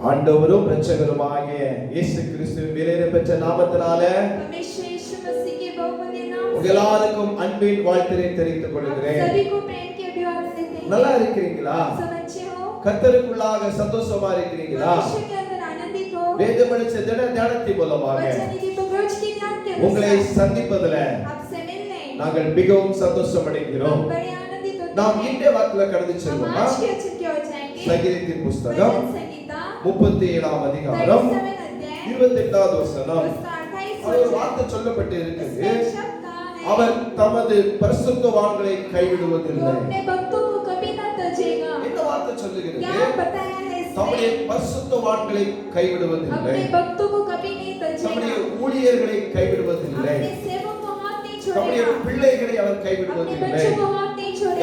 ஆண்டவரும் இரட்சகருமாகிய இயேசு கிறிஸ்துவின் விலையேற பெற்ற நாமத்தினாலே எல்லாருக்கும் அன்பின் வாழ்த்தினை தெரிவித்துக் கொள்கிறேன். நல்லா இருக்கிறீங்களா? கர்த்தருக்குள்ளாக சந்தோஷமா இருக்கிறீங்களா? வேதம் படிச்ச தியானத்தின் மூலமாக உங்களை சந்திப்பதில் நாங்கள் மிகவும் சந்தோஷம் அடைகிறோம். நாம் இன்றைய வாக்கில கடந்து செல்வோமா? சங்கீதத்தின் புஸ்தகம் 37ஆம் அதிகாரம் 28வது வசனம். ஒரு வார்த்தை சொல்லப்பட்டு இருக்குது, அவர் தமது பரிசுத்தவான்களை கைவிடுவதில்லை. என்ன வார்த்தை சொல்லுகிறது? தம்முடைய பரிசுத்தவான்களை கைவிடுவதில்லை, தம்முடைய ஊழியர்களை கைவிடுவதில்லை, தம்முடைய பிள்ளைகளை அவர் கைவிடுவதில்லை.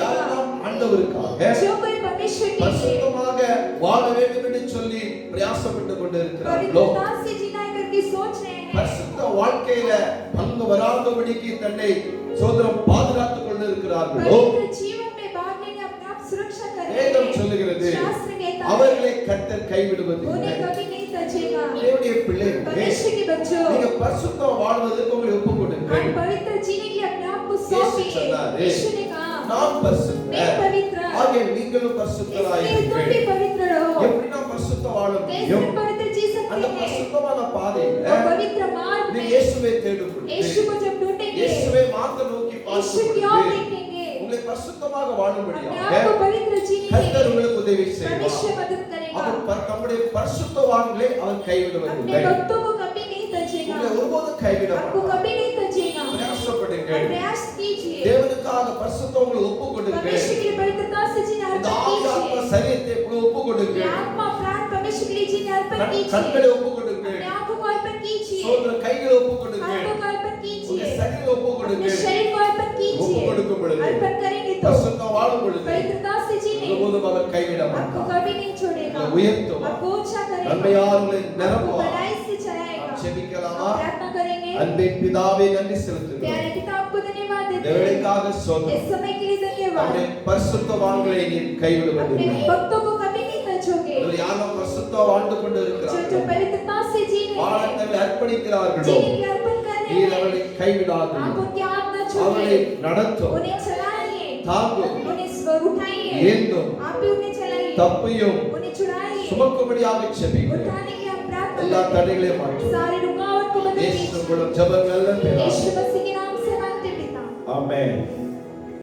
யாரெல்லாம் ஆண்டவருக்காக பரிசுத்தமாக வாழ வேண்டும் என்று சொல்லி பிரயாசப்பட்டுக் கொண்டிருக்கிறார்களோ, பரிசுத்த வாழ்க்கையில பங்கு வராதபடிக்கு தன்னை சோதரம் பாதுகாத்துக் கொண்டிருக்கிறார்களோ, வேதம் சொல்லுகிறது அவர்களை கர்த்தர் கைவிடுவதில்லை. தேவனுடைய பிள்ளைகளே, நீங்க பரிசுத்தம் வாழ்வதற்கு உங்களை ஒப்புக் கொடுங்கள். நாம் பரிசுத்தர், ஆகிய நீங்களும் பரிசுத்தராயிருங்கள். எப்படி நாம் பரிசுத்தம் வாழ முடியும்? அந்த பரிசுத்தமான பாதையில நீங்க இயேசுவை தேடுங்கள். இயேசுவை மாத்திரம் நோக்கி பாருங்கள். உங்களை பரிசுத்தமாக வாழும்படியாக கர்த்தர் உங்களுக்கு உதவி செய்வார். அவர் தம்முடைய பரிசுத்தவான்களை அவர் கைவிடுவதில்லை. உங்களை ஒருபோதும் கைவிட மாட்டார். பிரயாசப்படுங்கள். தேவனுக்காக பரிசுத்தவங்களை ஒப்புக் கொடுங்கள். இந்த ஆத்மா சரீரத்தை ஒப்புக் கொடுங்கள். கண்களை ஒப்புக் கொடுங்கள். சோதர கைகளை ஒப்புக் கொடுங்கள். உங்கள் சரீரம் ஒப்புக் கொடுங்கள். ஒப்புக் கொடுக்கும் பொழுது பரிசுத்தம் வாழும் பொழுது ஒருபோதும் அவர் கைவிட மாட்டார். உயர்த்துவார். நன்மையால் உங்களை நிரப்புவார். ஜெபிக்கலாமா? அன்பின் பிதாவே, நன்றி செலுத்துகிறோம். தேவனுக்காக ஸ்தோத்திரம். நம்முடைய பரிசுத்தவான்களை நீர் கைவிடுவதில்லை. யாரும் பரிசுத்தம் வாழ்ந்து கொண்டு இருக்கிறார்கள், வாழத்தை அர்ப்பணிக்கிறார்களோ, நீர் அவர்களை கைவிடாதீர். அவர்களை நடத்தும், தாங்கும், ஏந்தும், தப்பையும் சுமக்கும்படியாக ஜெபிக்கிறேன். எல்லா தடைகளையும் மாற்றும். இயேசு மூலம் ஜெபங்கள் எல்லாம் பெறுவோம். ஆமென்.